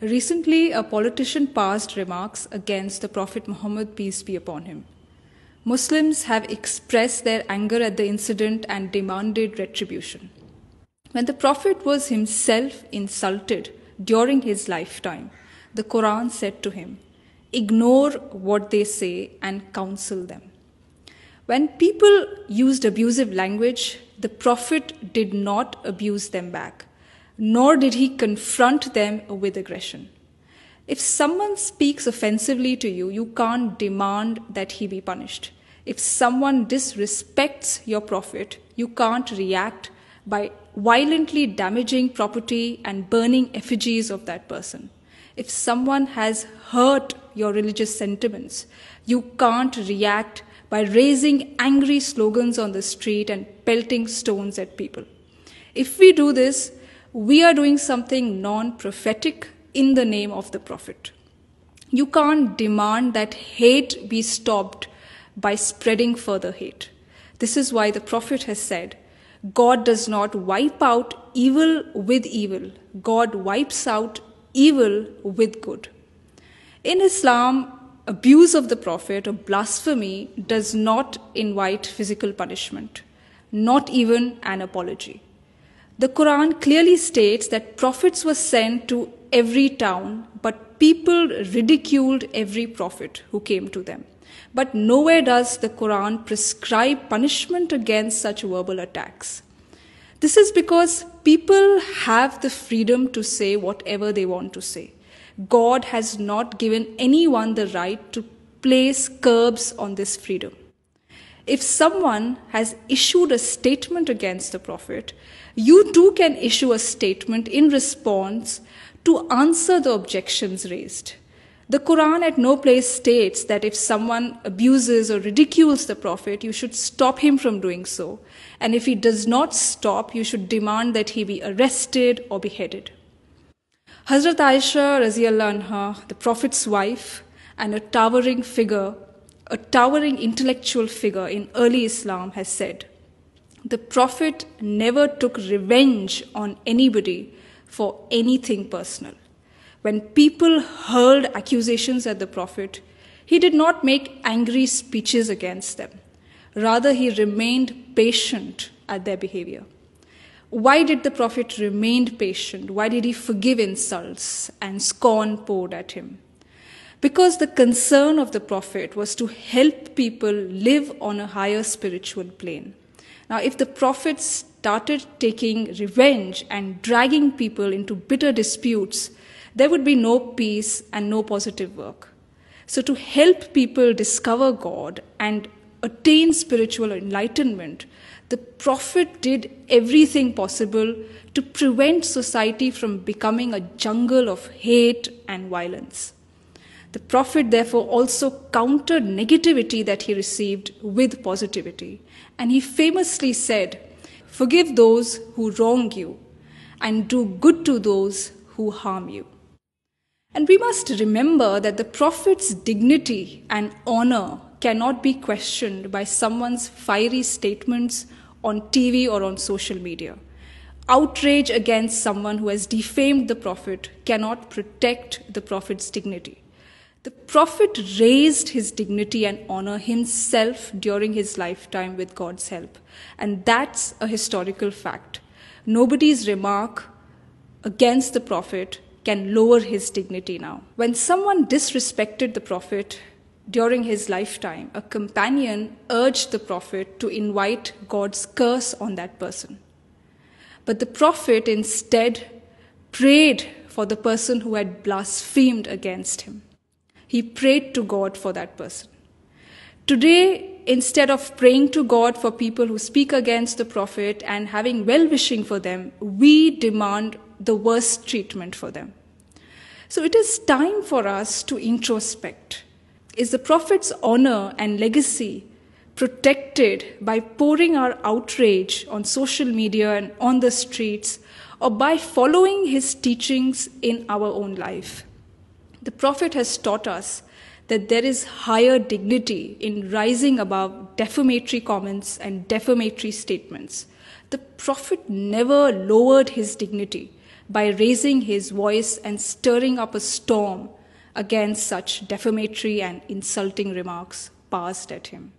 Recently, a politician passed remarks against the Prophet Muhammad, peace be upon him. Muslims have expressed their anger at the incident and demanded retribution. When the Prophet was himself insulted during his lifetime, the Quran said to him, "Ignore what they say and counsel them." When people used abusive language, the Prophet did not abuse them back, nor did he confront them with aggression. If someone speaks offensively to you, you can't demand that he be punished. If someone disrespects your Prophet, you can't react by violently damaging property and burning effigies of that person. If someone has hurt your religious sentiments, you can't react by raising angry slogans on the street and pelting stones at people. If we do this, we are doing something non-prophetic in the name of the Prophet. You can't demand that hate be stopped by spreading further hate. This is why the Prophet has said, God does not wipe out evil with evil. God wipes out evil with good. In Islam, abuse of the Prophet or blasphemy does not invite physical punishment, not even an apology. The Quran clearly states that prophets were sent to every town, but people ridiculed every prophet who came to them. But nowhere does the Quran prescribe punishment against such verbal attacks. This is because people have the freedom to say whatever they want to say. God has not given anyone the right to place curbs on this freedom. If someone has issued a statement against the Prophet, you too can issue a statement in response to answer the objections raised. The Quran at no place states that if someone abuses or ridicules the Prophet, you should stop him from doing so. And if he does not stop, you should demand that he be arrested or beheaded. Hazrat Aisha Raziallahu Anha, the Prophet's wife, and a towering intellectual figure in early Islam, has said, "The Prophet never took revenge on anybody for anything personal. When people hurled accusations at the Prophet, he did not make angry speeches against them. Rather, he remained patient at their behavior." Why did the Prophet remain patient? Why did he forgive insults and scorn poured at him? Because the concern of the Prophet was to help people live on a higher spiritual plane. Now, if the Prophet started taking revenge and dragging people into bitter disputes, there would be no peace and no positive work. So to help people discover God and attain spiritual enlightenment, the Prophet did everything possible to prevent society from becoming a jungle of hate and violence. The Prophet therefore also countered negativity that he received with positivity. And he famously said, "Forgive those who wrong you and do good to those who harm you." And we must remember that the Prophet's dignity and honor cannot be questioned by someone's fiery statements on TV or on social media. Outrage against someone who has defamed the Prophet cannot protect the Prophet's dignity. The Prophet raised his dignity and honor himself during his lifetime with God's help. And that's a historical fact. Nobody's remark against the Prophet can lower his dignity now. When someone disrespected the Prophet during his lifetime, a companion urged the Prophet to invite God's curse on that person. But the Prophet instead prayed for the person who had blasphemed against him. He prayed to God for that person. Today, instead of praying to God for people who speak against the Prophet and having well-wishing for them, we demand the worst treatment for them. So it is time for us to introspect. Is the Prophet's honor and legacy protected by pouring our outrage on social media and on the streets, or by following his teachings in our own life? The Prophet has taught us that there is higher dignity in rising above defamatory comments and defamatory statements. The Prophet never lowered his dignity, by raising his voice and stirring up a storm against such defamatory and insulting remarks passed at him.